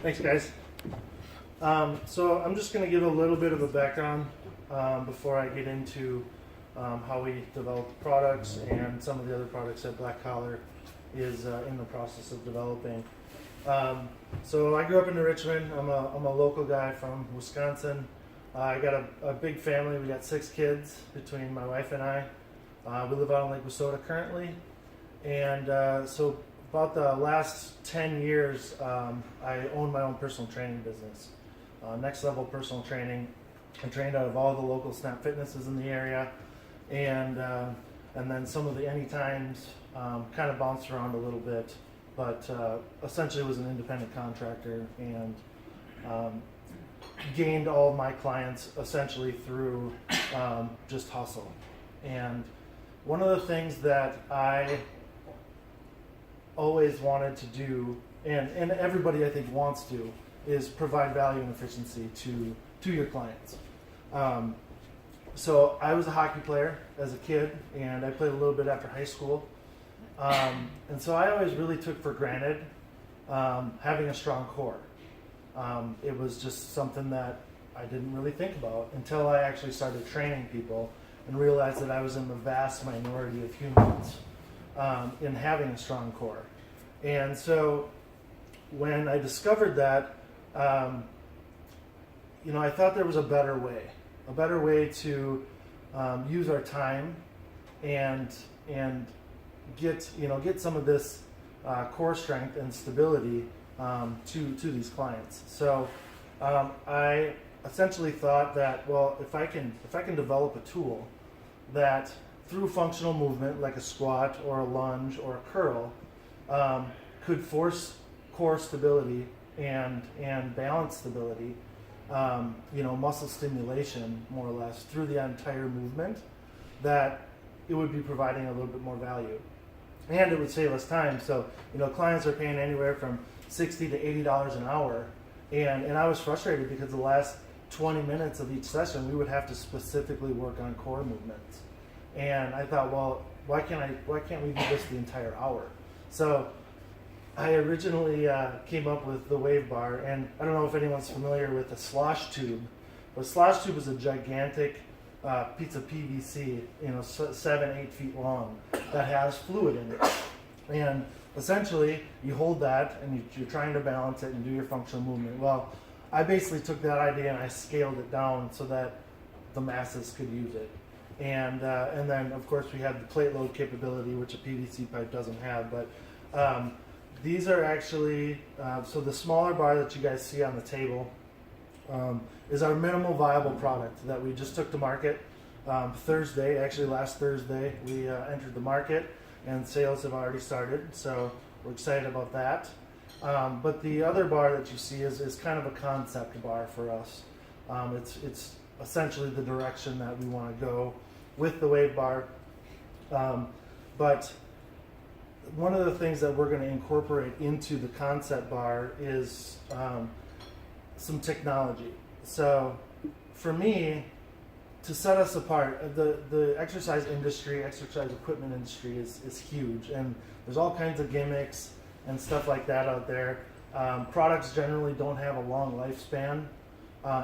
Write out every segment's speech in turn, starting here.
Thanks, guys. So I'm just going to give a little bit of a background before I get into how we develop products and some of the other products that Black Collar is in the process of developing. So I grew up in Richmond. I'm a local guy from Wisconsin. I got a big family. We got 6 kids between my wife and I. We live out in Lake Wissota currently. And so about the last 10 years, I own my own personal training business. Next Level Personal Training. I trained out of all the local Snap Fitnesses in the area. And then some of the Anytimes kind of bounced around a little bit, but essentially was an independent contractor and gained all of my clients essentially through just hustle. And one of the things that I always wanted to do, and everybody I think wants to, is provide value and efficiency to your clients. So I was a hockey player as a kid, and I played a little bit after high school. And so I always really took for granted having a strong core. It was just something that I didn't really think about until I actually started training people and realized that I was in the vast minority of humans in having a strong core. And so when I discovered that, I thought there was a better way to use our time and get some of this core strength and stability to these clients. So I essentially thought that, well, if I can develop a tool that through functional movement like a squat or a lunge or a curl could force core stability and balance stability, muscle stimulation more or less through the entire movement, that it would be providing a little bit more value. And it would save us time. So, clients are paying anywhere from $60 to $80 an hour. And I was frustrated because the last 20 minutes of each session, we would have to specifically work on core movements. And I thought, well, why can't we do this the entire hour? So I originally came up with the wave bar, and I don't know if anyone's familiar with a slosh tube, but a slosh tube is a gigantic piece of PVC, 7-8 feet long, that has fluid in it. And essentially, you hold that and you're trying to balance it and do your functional movement. Well, I basically took that idea and I scaled it down so that the masses could use it. And then, of course, we have the plate load capability, which a PVC pipe doesn't have. But these are actually, so the smaller bar that you guys see on the table is our minimal viable product that we just took to market Thursday. Actually, last Thursday, we entered the market and sales have already started. So we're excited about that. But the other bar that you see is kind of a concept bar for us. It's essentially the direction that we want to go with the wave bar. But one of the things that we're going to incorporate into the concept bar is some technology. So for me, to set us apart, the exercise industry, exercise equipment industry is huge, and there's all kinds of gimmicks and stuff like that out there. Products generally don't have a long lifespan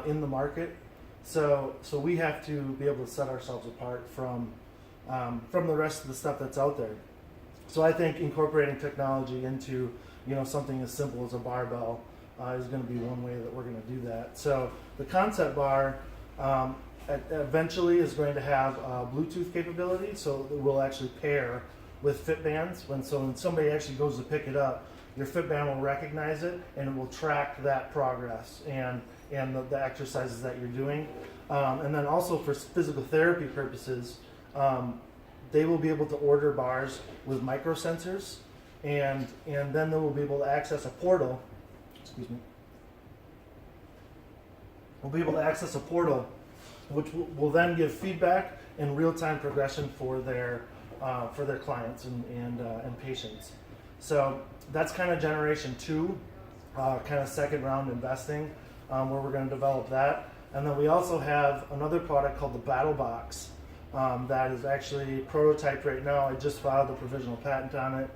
in the market, so we have to be able to set ourselves apart from the rest of the stuff that's out there. So I think incorporating technology into something as simple as a barbell is going to be one way that we're going to do that. So the concept bar eventually is going to have Bluetooth capability, so it will actually pair with fit bands. When somebody actually goes to pick it up, your fit band will recognize it and it will track that progress and the exercises that you're doing. And then also for physical therapy purposes, they will be able to order bars with micro sensors, and then they will be able to access a portal. Excuse me. We'll be able to access a portal, which will then give feedback and real-time progression for their clients and patients. So that's kind of generation 2, kind of second round investing, where we're going to develop that. And then we also have another product called the Battle Box that is actually prototyped right now. I just filed a provisional patent on it.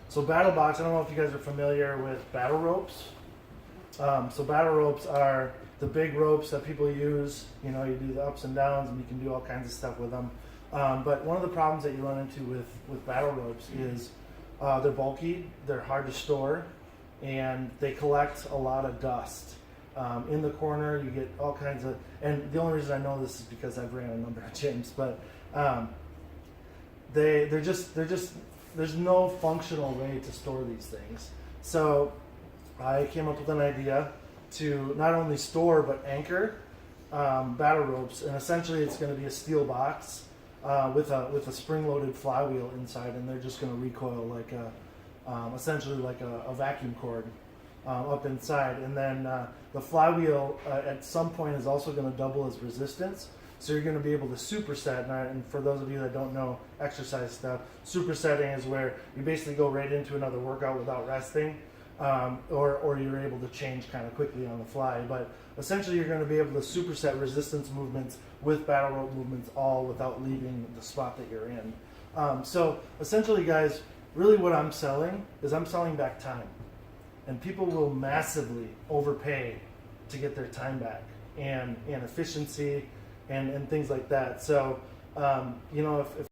So Battle Box, I don't know if you guys are familiar with battle ropes. So battle ropes are the big ropes that people use. You know, you do the ups and downs, and you can do all kinds of stuff with them. But one of the problems that you run into with battle ropes is they're bulky, they're hard to store, and they collect a lot of dust. In the corner, you get all kinds of, and the only reason I know this is because I've ran a number of gyms, but they're just, there's no functional way to store these things. So I came up with an idea to not only store but anchor battle ropes, and essentially it's going to be a steel box with a spring-loaded flywheel inside, and they're just going to recoil like essentially like a vacuum cord up inside, and then the flywheel at some point is also going to double as resistance. So you're going to be able to superset, and for those of you that don't know exercise stuff, supersetting is where you basically go right into another workout without resting, or you're able to change kind of quickly on the fly. But essentially you're going to be able to superset resistance movements with battle rope movements all without leaving the spot that you're in. So essentially, guys, really what I'm selling is I'm selling back time. And people will massively overpay to get their time back and efficiency and things like that. So, you know, if